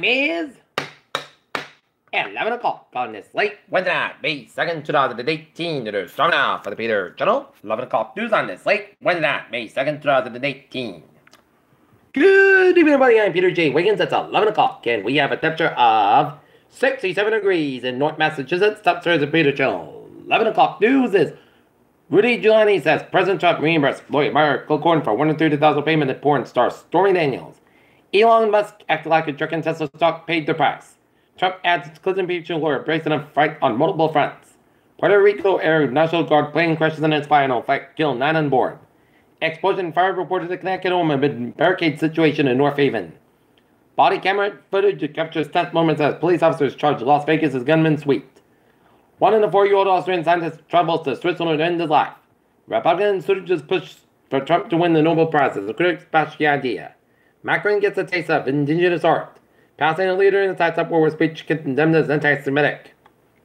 is 11 o'clock on this late Wednesday night, May 2nd, 2018. It is time now for the Peter Channel. 11 o'clock news on this late Wednesday night, May 2nd, 2018. Good evening, everybody. I'm Peter J. Wiggins. It's 11 o'clock, and we have a temperature of 67 degrees in North Massachusetts. Upstairs at Peter Channel. 11 o'clock news is Rudy Giuliani says President Trump reimbursed lawyer Michael Cohen for $130,000 payment to porn star Stormy Daniels. Elon Musk acted like a jerk and Tesla stock paid the price. Trump adds Clinton impeachment lawyer bracing a fight on multiple fronts. Puerto Rico Air National Guard plane crashes in its final fight, killed 9 on board. Explosion fire reported at Connecticut home amid barricade situation in North Haven. Body camera footage captures tense moments as police officers charge Las Vegas as gunmen sweep. 1 and a 4-year-old Austrian scientist travels to Switzerland to end his life. Republican strategists push for Trump to win the Nobel Prize as the critics bash the idea. Macron gets a taste of indigenous art. Passing a leader in the sides up war speech condemned as anti-Semitic.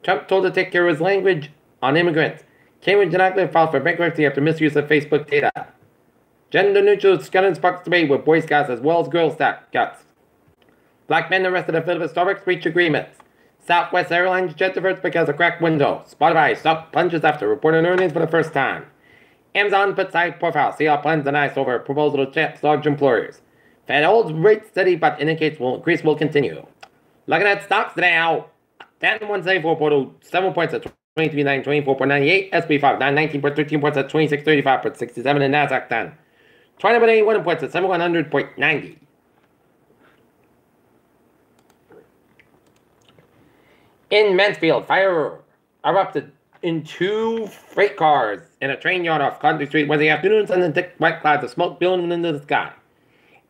Trump told to take care of his language on immigrants. Cambridge Analytica filed for bankruptcy after misuse of Facebook data. Gender-neutral scuttling sparks debate with Boy Scouts as well as Girl Scouts. Black men arrested at Philippines Starbucks breach agreements. Southwest Airlines jet diverts because of cracked window. Spotify stock plunges after reporting earnings for the first time. Amazon puts side profile. See how plans on ice over proposal to chip large employers. Fed holds rate steady but indicates increase will continue. Looking at stocks today now. Dow 174.7 points at 23,924.98. SP 5 919.13 points at 2635.67. And Nasdaq 10 20.81 points at 7100.90. In Mansfield, fire erupted in 2 freight cars in a train yard off Country Street Wednesday afternoon, sending thick white clouds of smoke billowing into the sky.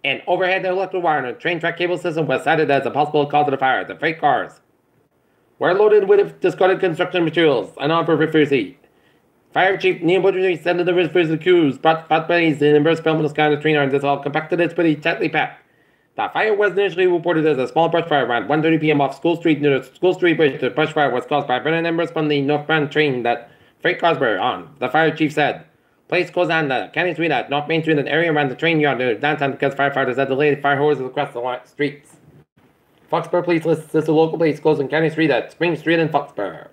An overhead electrical wire and a train track cable system was cited as a possible cause of the fire. The freight cars were loaded with discarded construction materials and on for refusee. Fire Chief Neil Woodridge said that the refusee crews brought bodies in inverse film in the sky on the train yard. This all compacted it's pretty tightly packed. The fire was initially reported as a small brush fire around 1:30 p.m. off School Street near the School Street Bridge. The brush fire was caused by burning embers from the northbound train that freight cars were on, the fire chief said. Police closed on the County Street at North Main Street, an area around the train yard near downtown because firefighters had delayed fire hoses across the streets. Foxborough Police lists the local police closing County Street at Spring Street in Foxborough.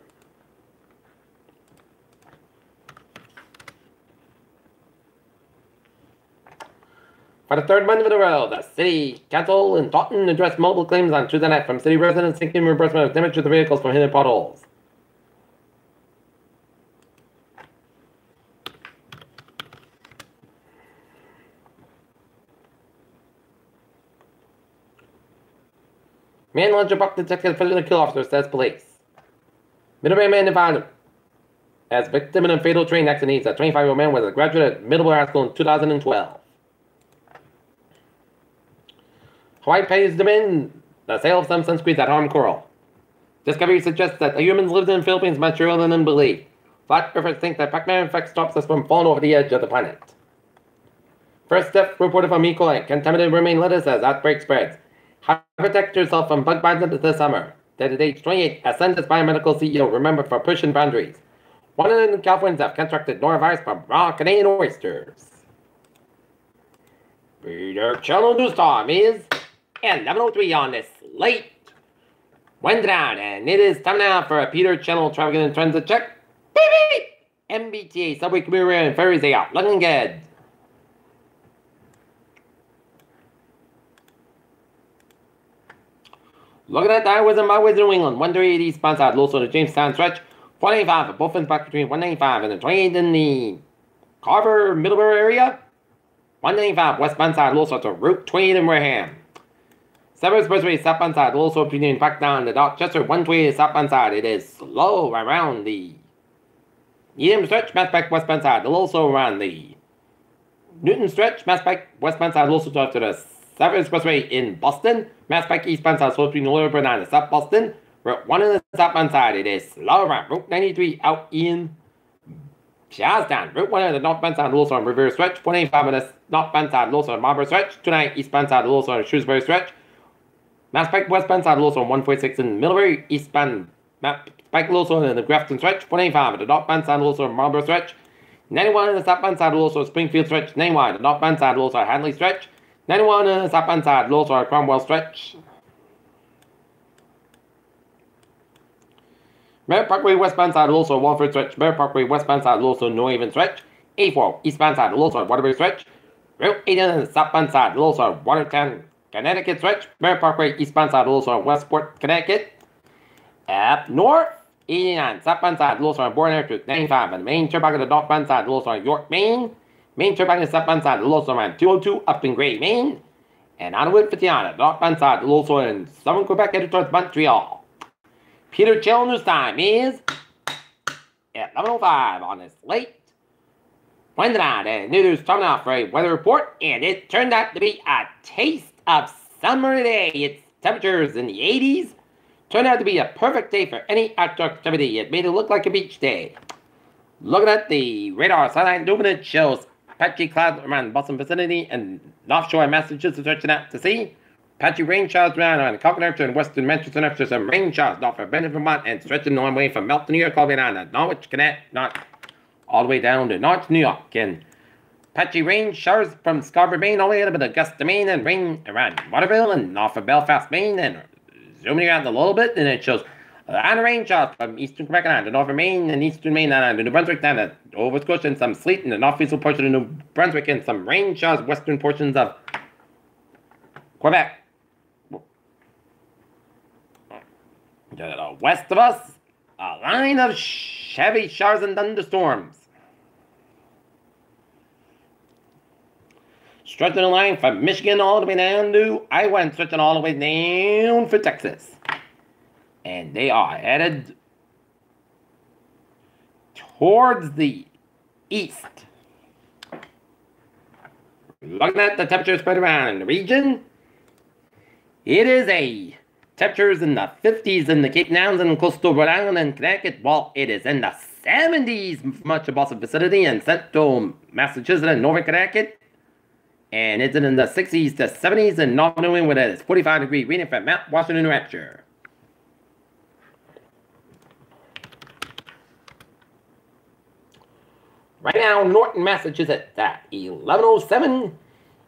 For the 3rd month in a row, the City Council in Taunton addressed multiple claims on Tuesday night from city residents seeking reimbursement of damage to the vehicles from hidden potholes. Man launched a buck detective for the kill officer, says police. Middlebury man found as victim in a fatal train accident. A 25-year-old man was a graduate at Middlebury High School in 2012. Hawaii pays demand the sale of some sunscreens that harm coral. Discovery suggests that the humans lived in the Philippines much earlier than believed. Flat earthers think that Pac-Man effect stops us from falling over the edge of the planet. First death reported from E. coli. Contaminated romaine lettuce as outbreak spreads. How to protect yourself from bug bites this summer. Dead at age 28, Ascendus Biomedical CEO remembered for pushing boundaries. 100 Californians have contracted norovirus from raw Canadian oysters. Peter Channel News Time is 11:03 on this late Wednesday night, and it is time now for a Peter Channel traffic and transit check. Beep beep! MBTA subway commuter rail and ferries they are looking good. Looking at the highways and byways in New England, 138 eastbound side, Lowell to Jamestown stretch, 185 at both ends back between 195 and the 28 in the Carver, Middlebury area, 195 westbound side, Lowell to Route 28 in Wareham. 7 Expressway southbound side, Lowell between Packdown and the Dorchester, 128 southbound side. It is slow around the Needham stretch, Masspike westbound side, Lowell around the Newton stretch, Masspike westbound side, Lowell to the 7 Expressway in Boston, Masspike eastbound side, slow between Willoughby and South Boston. Route 1 on the southbound side, it is slow around Route 93 out in Charlestown. Route 1 on the northbound side, Lowell on Revere stretch, 185 on the northbound side, Lowell on Marlborough stretch, 29 eastbound side, Lowell on Shrewsbury stretch. Masspike westbound side, Lowell on 146 in Middlebury, eastbound Masspike Lowell in the Grafton stretch, 185 on the northbound side, Lowell on Marlborough stretch, 91 on the southbound side, Lowell on Springfield stretch, 91 on the northbound side, Lowell on Hadley stretch, 91 on the southbound side, Lowell on Cromwell stretch. Merritt Parkway westbound side also Walford stretch. Merritt Parkway westbound side also New Haven stretch. A4 eastbound side also Waterbury stretch. Route 89 southbound side also Watertown, Connecticut stretch. Merritt Parkway eastbound side also Westport, Connecticut. Up north 89 southbound side also Bourne Airstrip 95 and the main turnpike of the northbound side also York, Maine. Main turnpike on the southbound side also on 202 up in Gray, Maine. And on Route 59 at the northbound side also in southern Quebec headed towards Montreal. Peter Chill news time is at 11:05 on this late Wednesday night, and news coming out for a weather report, and it turned out to be a taste of summer today. It's temperatures in the 80s. Turned out to be a perfect day for any outdoor activity. It made it look like a beach day. Looking at the radar satellite luminance shows patchy clouds around Boston vicinity and offshore Massachusetts stretching out to sea. Patchy rain showers around the Coconut and western Manchester after some rain showers north of Bennett, Vermont, and stretching on way from Melton, New York, all the way down to Norwich, Connecticut, not all the way down to North New York. And patchy rain showers from Scarborough, Maine, all the way up to Augusta, Maine, and rain around Waterville and north of Belfast, Maine, and zooming around a little bit, and it shows on rain showers from eastern Quebec down to northern Maine and eastern Maine down to New Brunswick down to Nova Scotia, and some sleet in the northeastern portion of New Brunswick, and some rain showers western portions of Quebec. West of us, a line of heavy showers and thunderstorms. Stretching the line from Michigan all the way down to Iowa and stretching all the way down for Texas. And they are headed towards the east. Looking at the temperature spread around in the region, it is a temperatures in the 50s in the Cape Downs and coastal Rhode Island and Connecticut, while it is in the 70s much of Boston vicinity and central Massachusetts and northern Connecticut. And it's in the 60s to 70s in North New England, where it is 45-degree reading from Mount Washington, New Hampshire. Right now, Norton, Massachusetts at 11:07.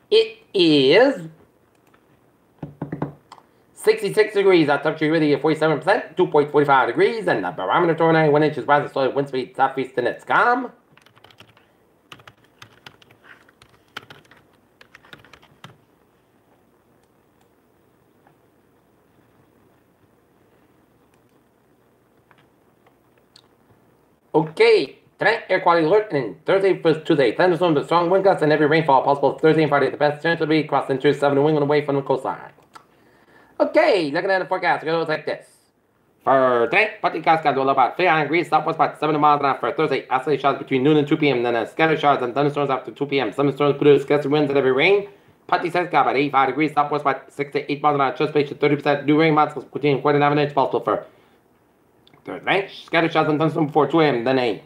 It is 66 degrees, our temperature humidity at 47%, 2.45 degrees, and the barometer 21 inches rising soil wind speed southeast, and it's calm. Okay, tonight air quality alert, and Thursday for Tuesday, thunderstorms with strong wind gusts and heavy rainfall possible Thursday and Friday. The best chance will be crossing through 7 New England away from the coastline. Okay, looking at the forecast, it goes like this. For tonight, partly clouds got to about 39 degrees, southwest about 70 miles an hour for Thursday. Isolated showers between noon and 2 p.m., then scattered showers and thunderstorms after 2 p.m. Some storms produce gusty winds and heavy rain. Partly sunny got about 85 degrees, southwest about 6 to 8 miles an hour, chance space 30%. New rain amounts between 1 and 9 inches possible for Thursday night. Scattered showers and thunderstorms before 2 a.m., then a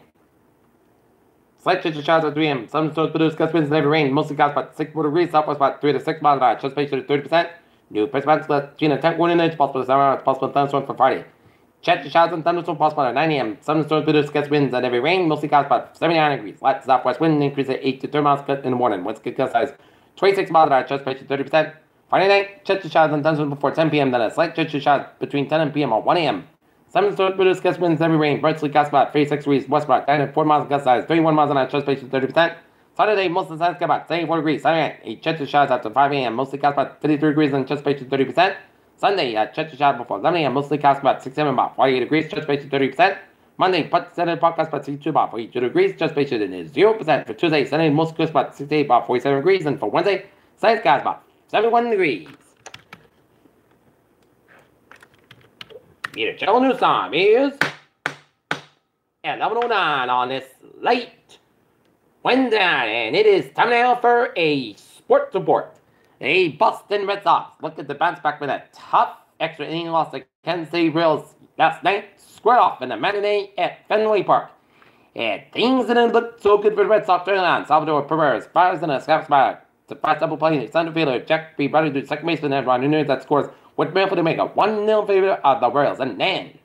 slight chance of showers at 3 a.m. Some storms produce gusty winds and heavy rain, mostly clouds about 6 degrees, southwest about 3 to 6 miles an hour, chance space 30%. New precipitation between a 10 1 inch possible 7 hours possible thunderstorms for Friday. Check the showers and thunderstorms possible at 9 a.m. Some storms produce gust winds and heavy rain, mostly clouds about 79 degrees. Light southwest wind increase at 8 to 30 miles in the morning. Winds gust size 26 miles an hour, chance space 30%. Friday night, check the showers and thunderstorms before 10 p.m. Then a slight chance of showers between 10 and p.m. or 1 a.m. Some storms produce gust winds and heavy rain, virtually gusts about 36 degrees west about 9 to 4 miles gust size 31 miles an hour, chance space 30%. Saturday, most of the sun's got about 74 degrees. Saturday, a chance of showers after 5 a.m. Mostly clouds about 53 degrees and chance space 30%. Sunday, a chance of showers before 11 a.m. Mostly clouds about 6 a.m. about 48 degrees. Chance space 30%. Monday, Saturday podcast about 62 about 42 degrees. Chance space is 0%. For Tuesday, Sunday, most clouds about 68 about 47 degrees. And for Wednesday, sunny skies about 71 degrees. Your channel news time is at 11:09 on this late Wednesday, and it is time now for a sports report. The Boston Red Sox looked at the bounce back with a tough extra inning loss to Kansas City Royals last night, squared off in the matinee at Fenway Park. And things didn't look so good for the Red Sox early on. Salvador Perez fires in a scout spot to fast double play in the center fielder. Jack B. Brother to second baseman and Ron Nunez that scores with Manfield to make a 1-0 favor of the Royals. And then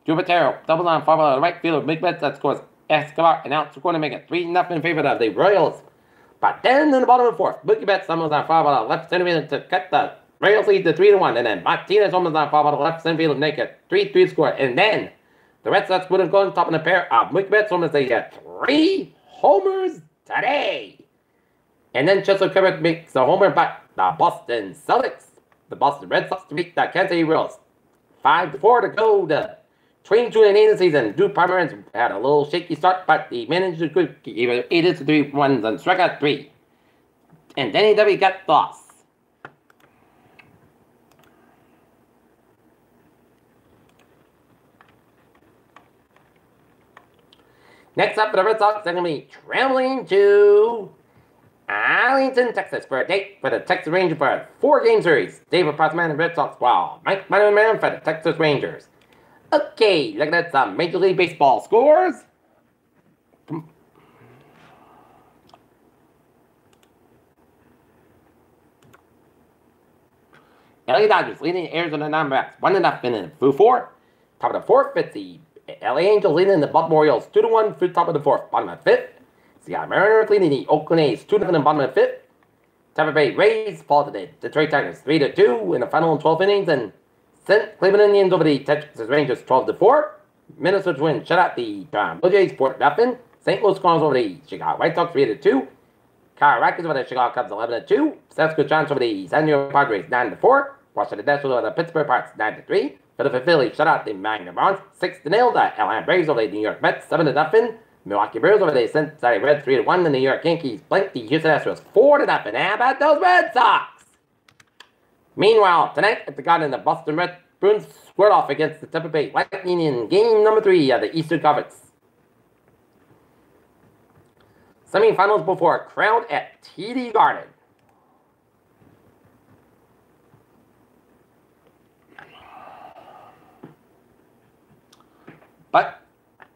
Jupiter doubles on far by the right fielder. Big Bet that scores Escobar and out scoring to make it 3-0 in favor of the Royals. But then in the bottom of the fourth, Bookie Betts almost on far by the left center field to cut the Royals lead to 3-1. And then Martinez almost on far by the left center field to make it 3-3 score. And then The Red Sox would have gone top in a pair of Wiggins home as they get 3 homers today. And then Chisholm Corbett makes a homer by the Boston Celtics. The Boston Red Sox to beat the Kansas City Royals. 5-4 to go to 22 and 8 in the season. Drew Pomeranz had a little shaky start, but he managed to give 8 to 3 runs and struck out 3. And Denny W got lost. Next up for the Red Sox, they're going to be traveling to Arlington, Texas for a date for the Texas Rangers for a 4-game series. David Prossman and Red Sox, while Mike Mann for the Texas Rangers. Okay, looking at some Major League Baseball scores. LA Dodgers leading Arizona Diamondbacks 1-0 in through 4. Top of the 4th, it's the LA Angels leading the Baltimore Orioles 2-1 through top of the 4th. Bottom of the 5th, Seattle Mariners leading the Oakland A's 2-0 in the bottom of the 5th. Tampa Bay Rays fall to the Detroit Tigers 3-2 in the final 12 innings, and sent Cleveland Indians over the Texas Rangers 12-4. Minnesota Twins shut out the Blue Jays 4-0. St. Louis Cardinals over the Chicago White Sox 3-2. Colorado Rockies over the Chicago Cubs 11-2. San Francisco Giants over the San Diego Padres 9-4. Washington Nationals over the Pittsburgh Pirates 9-3. Philadelphia Phillies shut out the Miami Marlins 6-0. The Atlanta Braves over the New York Mets 7-0. Milwaukee Brewers over the Cincinnati Reds 3-1. The New York Yankees blanked the Houston Astros 4-0. How about those Red Sox? Meanwhile, tonight at the Garden, the Boston Red Bruins squared off against the Tampa Bay Lightning in game number 3 of the Eastern Conference semifinals before a crowd at TD Garden. But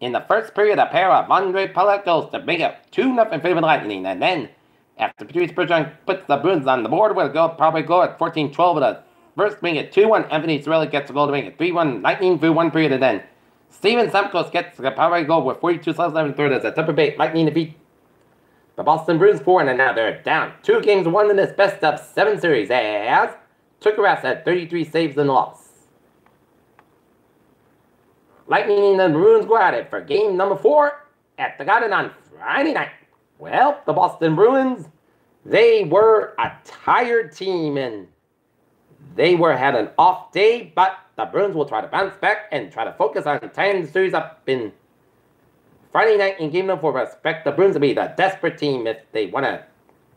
in the first period, a pair of Andre Palat goes to make it 2-0 in favor of the Lightning. And then, after Patrice Bergeron puts the Bruins on the board, we'll probably go at 14-12 with a first make it 2-1. Anthony Cirelli gets a goal to make it 3-1. Lightning through 1 period. And then Steven Stamkos gets a power goal with 42 seconds left in the third as the Tampa Bay Lightning defeat the Boston Bruins 4. And now they're down 2 games, 1 in this best of 7 series as Tuukka Rask had 33 saves in the loss. Lightning and the Bruins go at it for game number 4 at the Garden on Friday night. Well, the Boston Bruins, they were a tired team and they had an off day, but the Bruins will try to bounce back and try to focus on tying the series up in Friday night in game number 4. But expect the Bruins to be the desperate team if they want to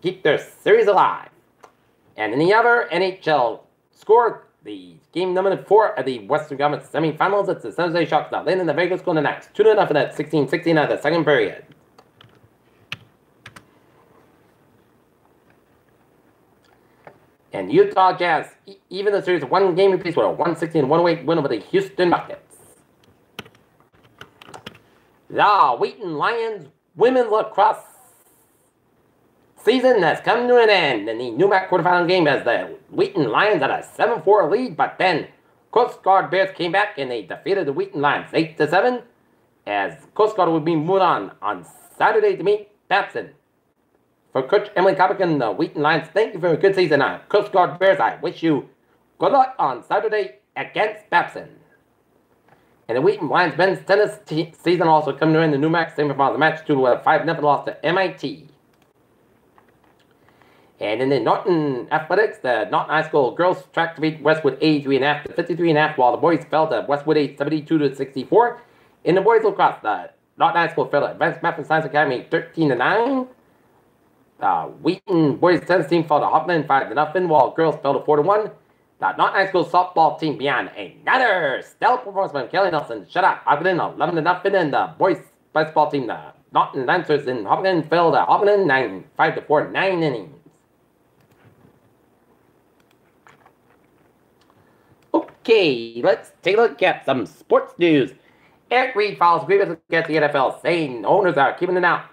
keep their series alive. And in the other NHL score, the game number 4 of the Western Conference semifinals, it's the San Jose Sharks now leading the Vegas Golden Knights 2-0 in that 16-16 of the second period. And Utah Jazz even the series 1 game apiece with a 116-108 win over the Houston Rockets. The Wheaton Lions women's lacrosse season has come to an end in the Newmark quarterfinal game as the Wheaton Lions had a 7-4 lead, but then Coast Guard Bears came back and they defeated the Wheaton Lions 8-7 as Coast Guard will be moved on Saturday to meet Babson. For Coach Emily Kopic and the Wheaton Lions, thank you for a good season. Coast Guard Bears, I wish you good luck on Saturday against Babson. And the Wheaton Lions men's tennis season also coming to an end. The Newmark semifinals match to a 5-0 loss to MIT. And in the Norton Athletics, the Norton High School girls track to beat Westwood 83.5 to 53.5, while the boys fell to Westwood 8 72 to 64. In the boys lacrosse, the Norton High School fell to Advanced Math and Science Academy 13-9. Wheaton boys tennis team fell to Hopland 5-0, while girls fell to 4-1. The Norton High School softball team beyond another stellar performance by Kelly Nelson shut out Hopland 11-0, and the boys baseball team, the Norton Lancers in Hopland, fell to Hopland 5-4, 9 innings. Okay, let's take a look at some sports news. Eric Reed files grievance against the NFL, saying owners are keeping it out.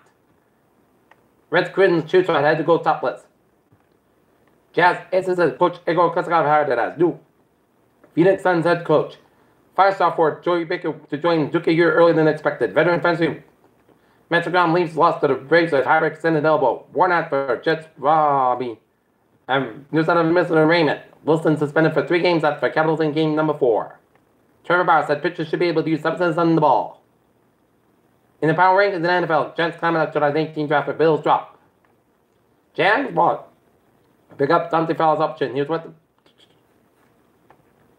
Redskins choose had to go topless. Jazz assistant coach Igor Koskov hired as new Phoenix Suns head coach. Five-star forward Joey Baker to join Duke a year earlier than expected. Veteran fantasy Metrogram leaves lost to the Braves at high extended elbow. Worn out for Jets Robbie. And New Zealand missing Raymond. Wilson suspended for 3 games after Capitals in game number 4. Trevor Bauer said pitchers should be able to use substance on the ball. In the power rankings in the NFL, Jets climbing up July 19 draft for Bills drop. Jags what? Pick up Dante Fowler's option. Here's what the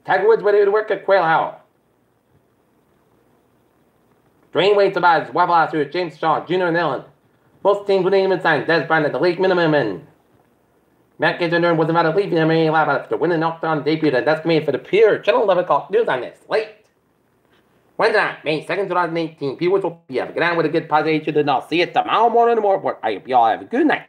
Tiger Woods ready to work at Quail Howell. Dwayne Wade Tobias, Waffle House with James Shaw, Jr. and Ellen. Most teams wouldn't even sign Des Bryant at the league minimum, and Matt Gidger was about to leave him in lab after winning knockdown debut, and that's made for the Pure Channel 11 o'clock news on this late Wednesday night, May 2nd, 2018. People will be have a good night with a good positive, and I'll see you tomorrow morning in the morning. I hope you all have a good night.